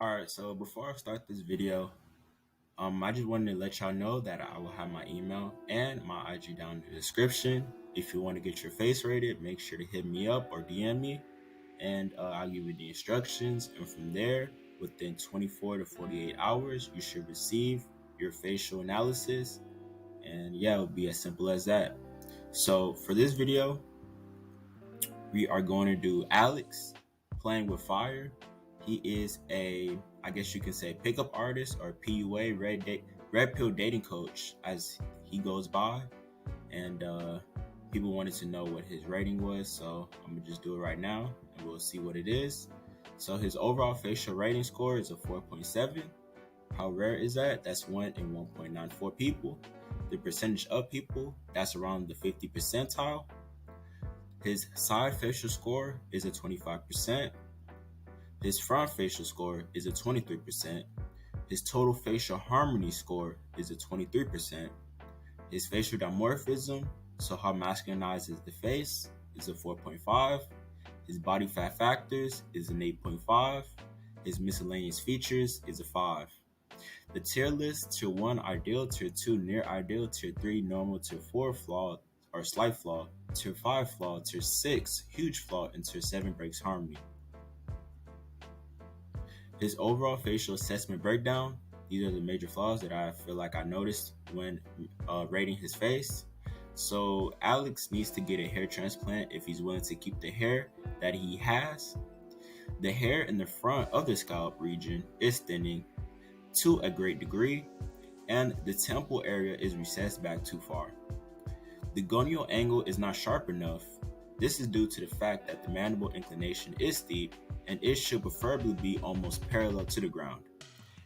Alright, so before I start this video, I just wanted to let y'all know that I will have my email and my IG down in the description. If you want to get your face rated, make sure to hit me up or DM me, and I'll give you the instructions. And from there, within 24 to 48 hours, you should receive your facial analysis. And yeah, it'll be as simple as that. So for this video, we are going to do Alex playing with fire. He is I guess you can say, pickup artist or PUA, red pill dating coach, as he goes by. And people wanted to know what his rating was, so I'm gonna just do it right now, and we'll see what it is. So his overall facial rating score is a 4.7. How rare is that? That's 1 in 1.94 people. The percentage of people, that's around the 50 percentile. His side facial score is a 25%. His front facial score is a 23%. His total facial harmony score is a 23%. His facial dimorphism, so how masculinizes the face, is a 4.5. His body fat factors is an 8.5. His miscellaneous features is a 5. The tier list: tier 1 ideal, tier 2 near ideal, tier 3 normal, tier 4 flaw or slight flaw, tier 5 flaw, tier 6 huge flaw, and tier 7 breaks harmony. His overall facial assessment breakdown: these are the major flaws that I feel like I noticed when rating his face. So Alex needs to get a hair transplant if he's willing to keep the hair that he has. The hair in the front of the scalp region is thinning to a great degree, and the temple area is recessed back too far. The gonial angle is not sharp enough. This is due to the fact that the mandible inclination is steep, and it should preferably be almost parallel to the ground.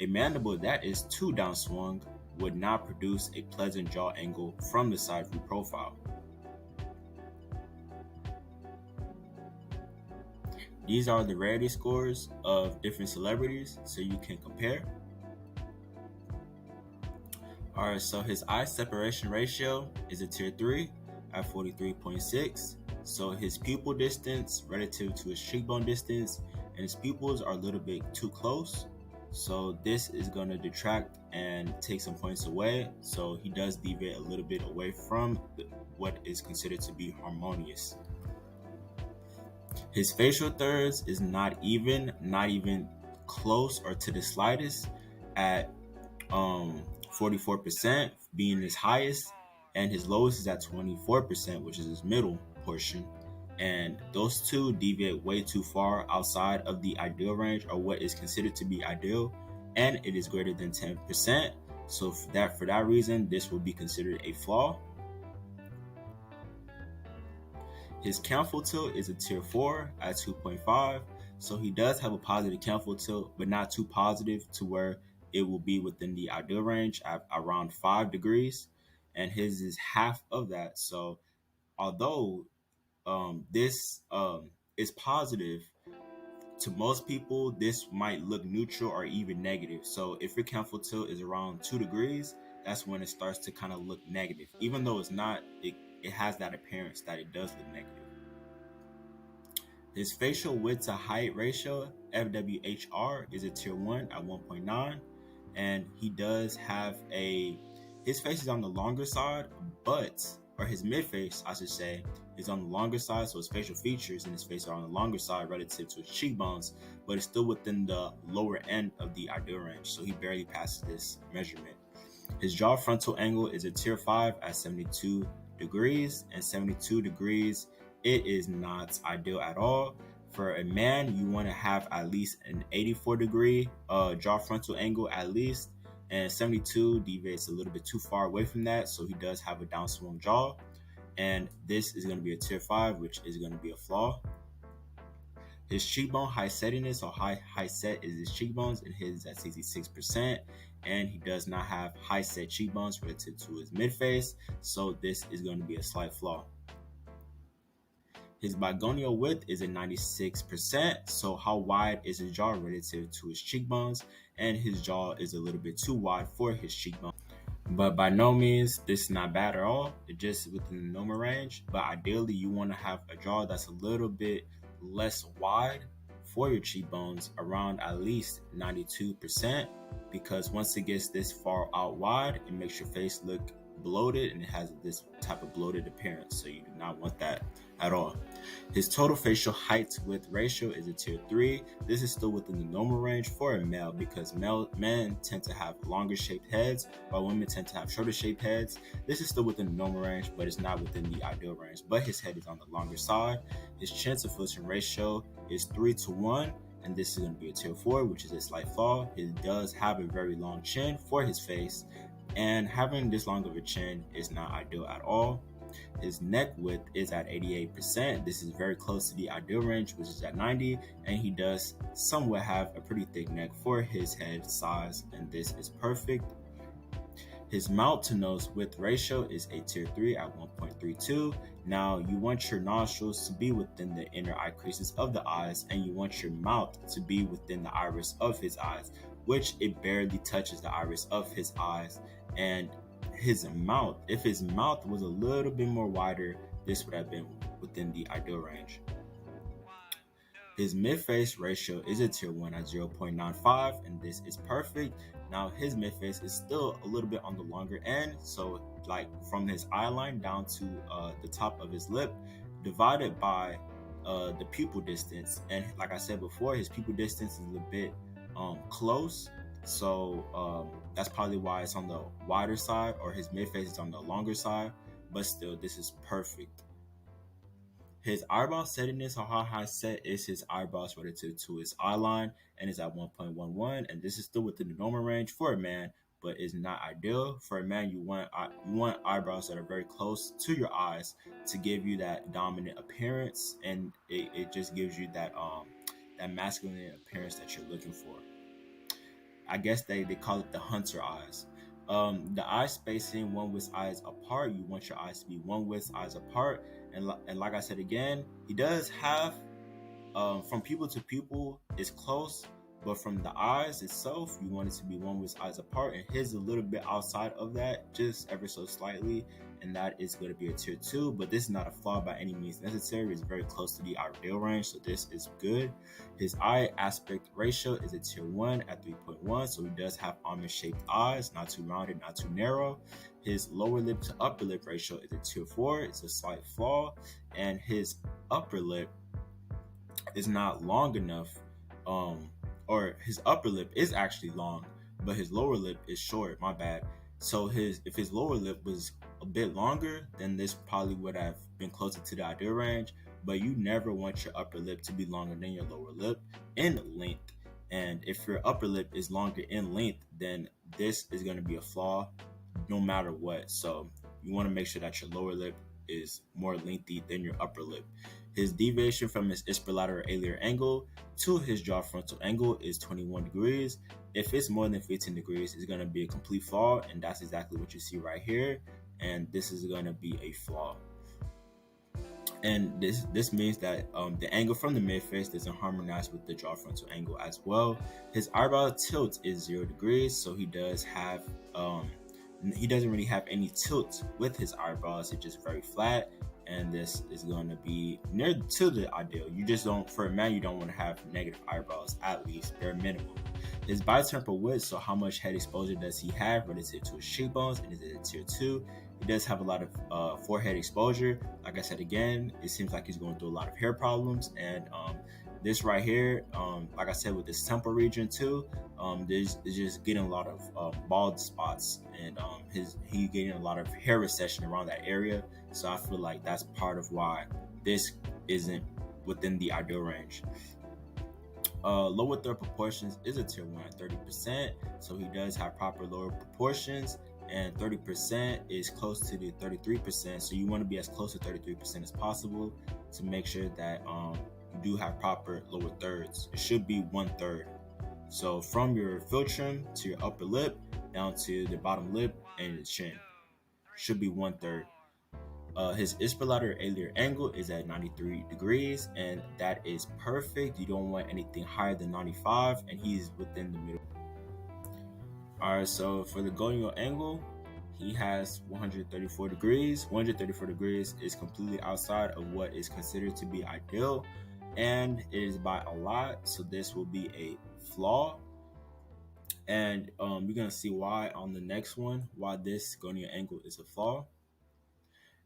A mandible that is too downswung would not produce a pleasant jaw angle from the side view profile. These are the rarity scores of different celebrities, so you can compare. Alright, so his eye separation ratio is a tier 3 at 43.6. So his pupil distance relative to his cheekbone distance, and his pupils are a little bit too close. So this is going to detract and take some points away. So he does deviate a little bit away from what is considered to be harmonious. His facial thirds is not even close or to the slightest at 44% being his highest, and his lowest is at 24%, which is his middle portion. And those two deviate way too far outside of the ideal range, or what is considered to be ideal, and it is greater than 10%. So for that reason, this will be considered a flaw. His canthal tilt is a tier 4 at 2.5. So he does have a positive canthal tilt, but not too positive to where it will be within the ideal range at around 5 degrees. And his is half of that. So although this is positive, to most people, this might look neutral or even negative. So if your canthal tilt is around 2 degrees, that's when it starts to kind of look negative. Even though it's not, it has that appearance that it does look negative. His facial width to height ratio, FWHR, is a tier 1 at 1.9. And he does have his face is on the longer side, or his mid-face, I should say, is on the longer side. So his facial features in his face are on the longer side relative to his cheekbones, but it's still within the lower end of the ideal range. So he barely passes this measurement. His jaw frontal angle is a tier 5 at 72 degrees, and 72 degrees, it is not ideal at all. For a man, you want to have at least an 84 degree jaw frontal angle at least, and 72 deviates a little bit too far away from that, so he does have a downswung jaw, and this is going to be a tier 5, which is going to be a flaw. His cheekbone high settiness, or high set, is his cheekbones, and his is at 66%, and he does not have high set cheekbones relative to his mid-face, so this is going to be a slight flaw. His bigonial width is at 96%, so how wide is his jaw relative to his cheekbones, and his jaw is a little bit too wide for his cheekbone. But by no means, this is not bad at all. It's just within the normal range, but ideally you want to have a jaw that's a little bit less wide for your cheekbones around at least 92%, because once it gets this far out wide, it makes your face look bloated and it has this type of bloated appearance. So you do not want that at all. His total facial height to width ratio is a tier 3. This is still within the normal range for a male, because men tend to have longer shaped heads while women tend to have shorter shaped heads. This is still within the normal range, but it's not within the ideal range. But his head is on the longer side. His chin to filtering ratio is 3:1, and this is going to be a tier 4, which is a slight flaw. He does have a very long chin for his face, and having this long of a chin is not ideal at all. His neck width is at 88%. This is very close to the ideal range, which is at 90, and he does somewhat have a pretty thick neck for his head size, and this is perfect. His mouth to nose width ratio is a tier 3 at 1.32. Now, you want your nostrils to be within the inner eye creases of the eyes, and you want your mouth to be within the iris of his eyes, which it barely touches the iris of his eyes. And his mouth, if his mouth was a little bit more wider, this would have been within the ideal range. His mid-face ratio is a tier 1 at 0.95, and this is perfect. Now, his mid-face is still a little bit on the longer end, so like from his eye line down to the top of his lip, divided by the pupil distance. And like I said before, his pupil distance is a bit close, so that's probably why it's on the wider side, or his mid-face is on the longer side, but still, this is perfect. His eyebrow settiness, or how high set is his eyebrows relative to his eye line, and is at 1.11, and this is still within the normal range for a man, but is not ideal. For a man, you want eyebrows that are very close to your eyes to give you that dominant appearance, and it just gives you that masculine appearance that you're looking for. I guess they call it the hunter eyes. The eye spacing one width eyes apart. You want your eyes to be one width eyes apart. And like I said again, he does have from pupil to pupil is close, but from the eyes itself, you want it to be one width eyes apart. And his a little bit outside of that, just ever so slightly, and that is going to be a tier 2. But this is not a flaw by any means necessary. It's very close to the ideal range, so this is good. His eye aspect ratio is a tier 1 at 3.1, so he does have almond-shaped eyes, not too rounded, not too narrow. His lower lip to upper lip ratio is a tier 4. It's a slight flaw, and his upper lip is not long enough, or his upper lip is actually long, but his lower lip is short. My bad. So if his lower lip was a bit longer, then this probably would have been closer to the ideal range. But you never want your upper lip to be longer than your lower lip in length. And if your upper lip is longer in length, then this is going to be a flaw no matter what. So you want to make sure that your lower lip is more lengthy than your upper lip. His deviation from his ipsilateral alier angle to his jaw frontal angle is 21 degrees. If it's more than 15 degrees, it's going to be a complete flaw, and that's exactly what you see right here. And this is going to be a flaw. And this means that the angle from the mid-face doesn't harmonize with the jaw frontal angle as well. His eyebrow tilt is 0 degrees, so he does have he doesn't really have any tilt with his eyebrows. It's just very flat, and this is going to be near to the ideal. You just don't, for a man, you don't want to have negative eyebrows, at least bare minimum. His bitemporal width, so how much head exposure does he have relative to his cheekbones, and is it a tier 2? He does have a lot of forehead exposure. Like I said again, it seems like he's going through a lot of hair problems, and this right here, like I said, with this temple region too, there's just getting a lot of bald spots, and he getting a lot of hair recession around that area. So I feel like that's part of why this isn't within the ideal range. Lower third proportions is a tier 1 at 30%, so he does have proper lower proportions, and 30% is close to the 33%. So you want to be as close to 33% as possible to make sure that you do have proper lower thirds. It should be 1/3. So from your philtrum to your upper lip down to the bottom lip and the chin should be 1/3. His ipsilateral alier angle is at 93 degrees, and that is perfect. You don't want anything higher than 95, and he's within the middle. Alright, so for the gonial angle, he has 134 degrees. 134 degrees is completely outside of what is considered to be ideal. and it is by a lot, so this will be a flaw. And you're gonna see why on the next one, why this gonial angle is a flaw.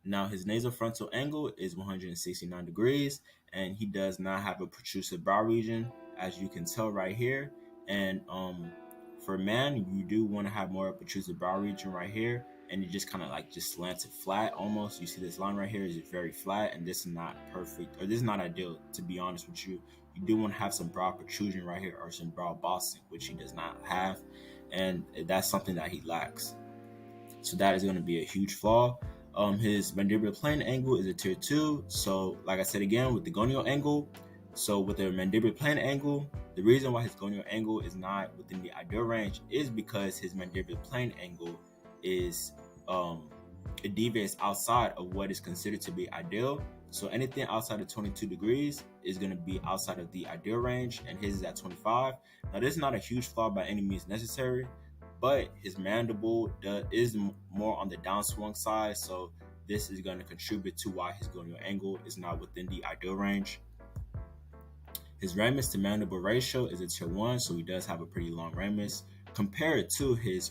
Now his nasofrontal angle is 169 degrees, and he does not have a protrusive brow region, as you can tell right here. And for man, you do want to have more protrusive brow region right here, and it just kind of like just slanted flat almost. You see this line right here is very flat, and this is not perfect, or this is not ideal, to be honest with you. You do want to have some brow protrusion right here, or some brow bossing, which he does not have, and that's something that he lacks. So that is going to be a huge flaw. His mandibular plane angle is a tier 2. So like I said again, with the gonial angle, so with the mandibular plane angle, the reason why his gonial angle is not within the ideal range is because his mandibular plane angle is it deviates outside of what is considered to be ideal. So anything outside of 22 degrees is going to be outside of the ideal range, and his is at 25. Now this is not a huge flaw by any means necessary, but his mandible is more on the downswung side, so this is going to contribute to why his gonial angle is not within the ideal range. His ramus to mandible ratio is a tier 1, so he does have a pretty long ramus compared to his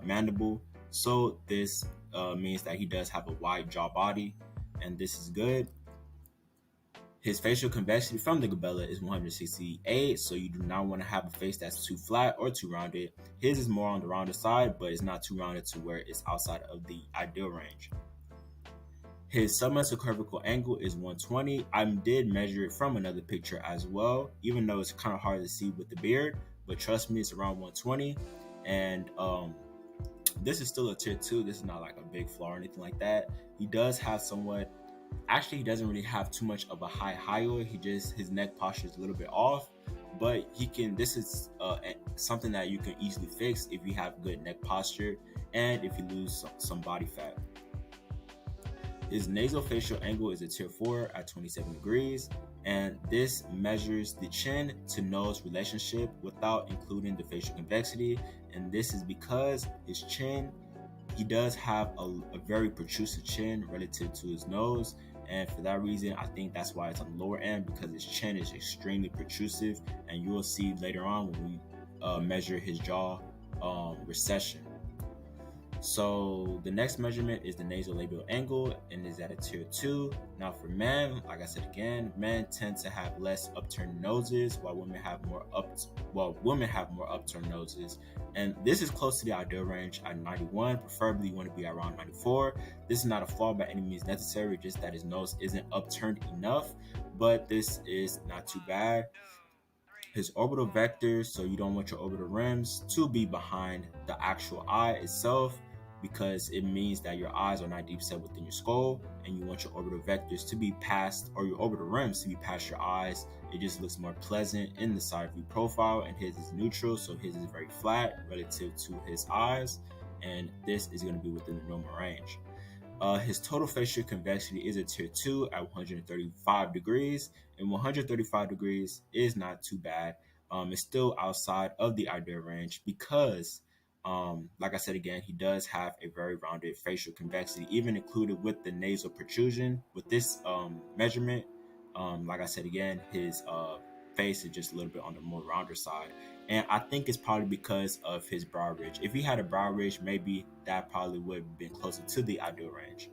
mandible. So this means that he does have a wide jaw body, and this is good. His facial convexity from the glabella is 168, so you do not want to have a face that's too flat or too rounded. His is more on the rounded side, but it's not too rounded to where it's outside of the ideal range. His submental angle is 120. I did measure it from another picture as well, even though it's kind of hard to see with the beard, but trust me, it's around 120. And this is still a tier 2. This is not like a big flaw or anything like that. He does have somewhat, actually he doesn't really have too much of a high hyoid. His neck posture is a little bit off, but this is something that you can easily fix if you have good neck posture and if you lose some body fat. His nasofacial angle is a tier 4 at 27 degrees, and this measures the chin to nose relationship without including the facial convexity. And this is because his chin, he does have a very protrusive chin relative to his nose, and for that reason I think that's why it's on the lower end, because his chin is extremely protrusive, and you will see later on when we measure his jaw recession. So the next measurement is the nasolabial angle, and is at a tier 2. Now for men, like I said again, men tend to have less upturned noses, while women have more upturned noses. And this is close to the ideal range at 91. Preferably you want to be around 94. This is not a flaw by any means necessary, just that his nose isn't upturned enough, but this is not too bad. His orbital vectors, so you don't want your orbital rims to be behind the actual eye itself, because it means that your eyes are not deep set within your skull, and you want your orbital vectors to be past, or your orbital rims to be past your eyes. It just looks more pleasant in the side view profile, and his is neutral, so his is very flat relative to his eyes, and this is going to be within the normal range. His total facial convexity is a tier 2 at 135 degrees, and 135 degrees is not too bad. It's still outside of the ideal range because like I said again, he does have a very rounded facial convexity, even included with the nasal protrusion. With this measurement, like I said again, his face is just a little bit on the more rounder side, and I think it's probably because of his brow ridge. If he had a brow ridge, maybe that probably would have been closer to the ideal range.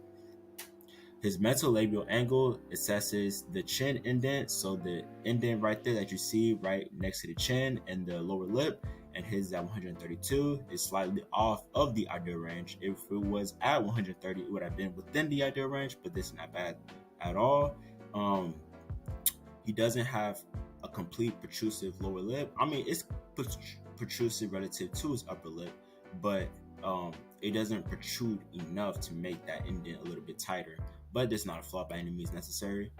His mental labial angle assesses the chin indent, so the indent right there that you see right next to the chin and the lower lip, and his at 132 is slightly off of the ideal range. If it was at 130, it would have been within the ideal range, but this is not bad at all. He doesn't have a complete protrusive lower lip. I mean, it's protrusive relative to his upper lip, but it doesn't protrude enough to make that indent a little bit tighter. But this is not a flaw by any means necessary.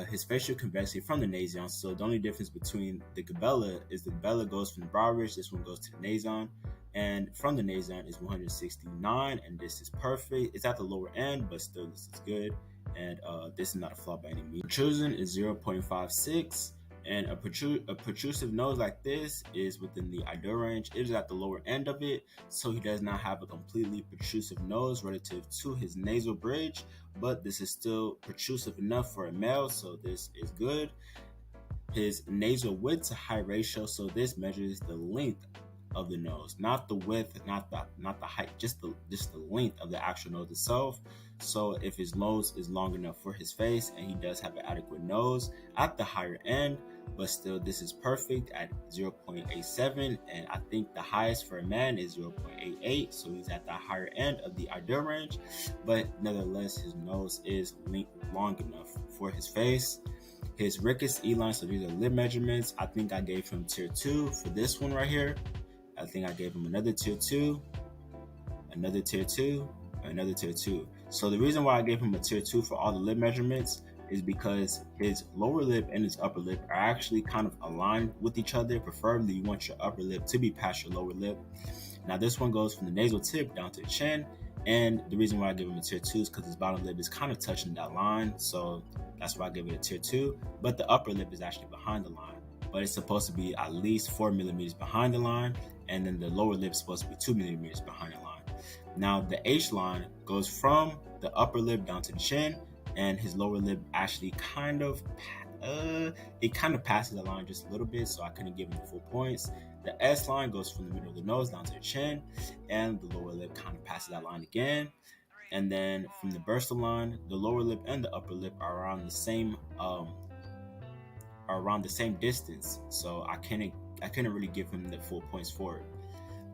His facial convexity from the nasion. So the only difference between the glabella is the glabella goes from the brow ridge, this one goes to the nasion, and from the nasion is 169, and this is perfect. It's at the lower end, but still this is good, and this is not a flaw by any means. Protrusion is 0.56, And a protrusive nose like this is within the ideal range. It is at the lower end of it, so he does not have a completely protrusive nose relative to his nasal bridge, but this is still protrusive enough for a male, so this is good. His nasal width to height ratio, so this measures the length of the nose, not the width, not the height, just the length of the actual nose itself. So if his nose is long enough for his face, and he does have an adequate nose at the higher end, but still this is perfect at 0.87, and I think the highest for a man is 0.88, so he's at the higher end of the ideal range, but nevertheless his nose is long enough for his face. His rictus E-line, so these are lip measurements. I think I gave him tier 2 for this one right here. I think I gave him another tier 2, another tier 2, another tier 2. So the reason why I gave him a tier 2 for all the lip measurements is because his lower lip and his upper lip are actually kind of aligned with each other. Preferably, you want your upper lip to be past your lower lip. Now, this one goes from the nasal tip down to the chin. And the reason why I give him a tier 2 is because his bottom lip is kind of touching that line. So that's why I give it a tier 2. But the upper lip is actually behind the line. But it's supposed to be at least 4 millimeters behind the line. And then the lower lip is supposed to be 2 millimeters behind the line. Now, the H line goes from the upper lip down to the chin. And his lower lip actually kind of passes the line just a little bit, so I couldn't give him the full points. The S line goes from the middle of the nose down to the chin, and the lower lip kind of passes that line again. And then from the bursal line, the lower lip and the upper lip are around the same distance, so I couldn't really give him the full points for it.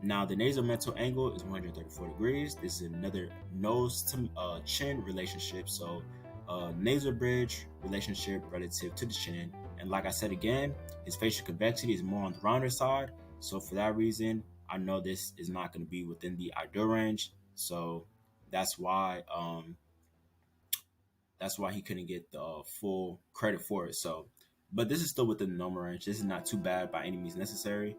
Now, the nasal mental angle is 134 degrees. This is another nose to chin relationship. So nasal bridge relationship relative to the chin. And like I said again, his facial convexity is more on the rounder side. So for that reason, I know this is not going to be within the ideal range. So that's why he couldn't get the full credit for it. So, but this is still within the normal range. This is not too bad by any means necessary.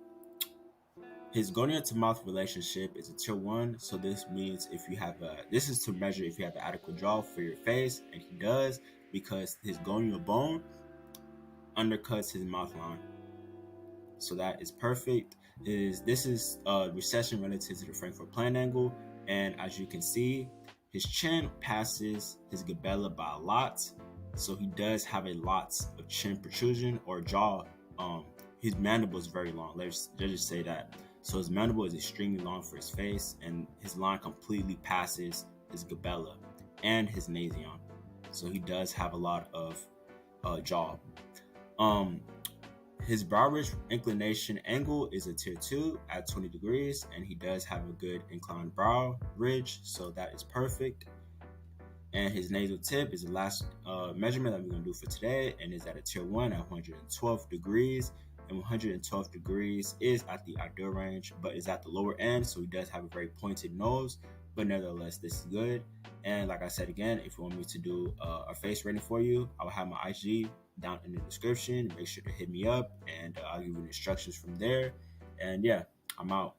His gonial to mouth relationship is a tier 1, so this means this is to measure if you have an adequate jaw for your face, and he does, because his gonial bone undercuts his mouth line. So that is perfect. This is recession relative to the Frankfurt plan angle, and as you can see, his chin passes his glabella by a lot, so he does have a lot of chin protrusion or jaw. His mandible is very long. Let's just say that. So his mandible is extremely long for his face, and his line completely passes his glabella and his nasion. So he does have a lot of jaw. His brow ridge inclination angle is a tier 2 at 20 degrees, and he does have a good inclined brow ridge, so that is perfect. And his nasal tip is the last measurement that we're going to do for today, and is at a tier 1 at 112 degrees. And 112 degrees is at the ideal range, but is at the lower end, so he does have a very pointed nose, but nevertheless, this is good. And like I said again, if you want me to do a face rating for you, I will have my IG down in the description. Make sure to hit me up, and I'll give you instructions from there. And yeah, I'm out.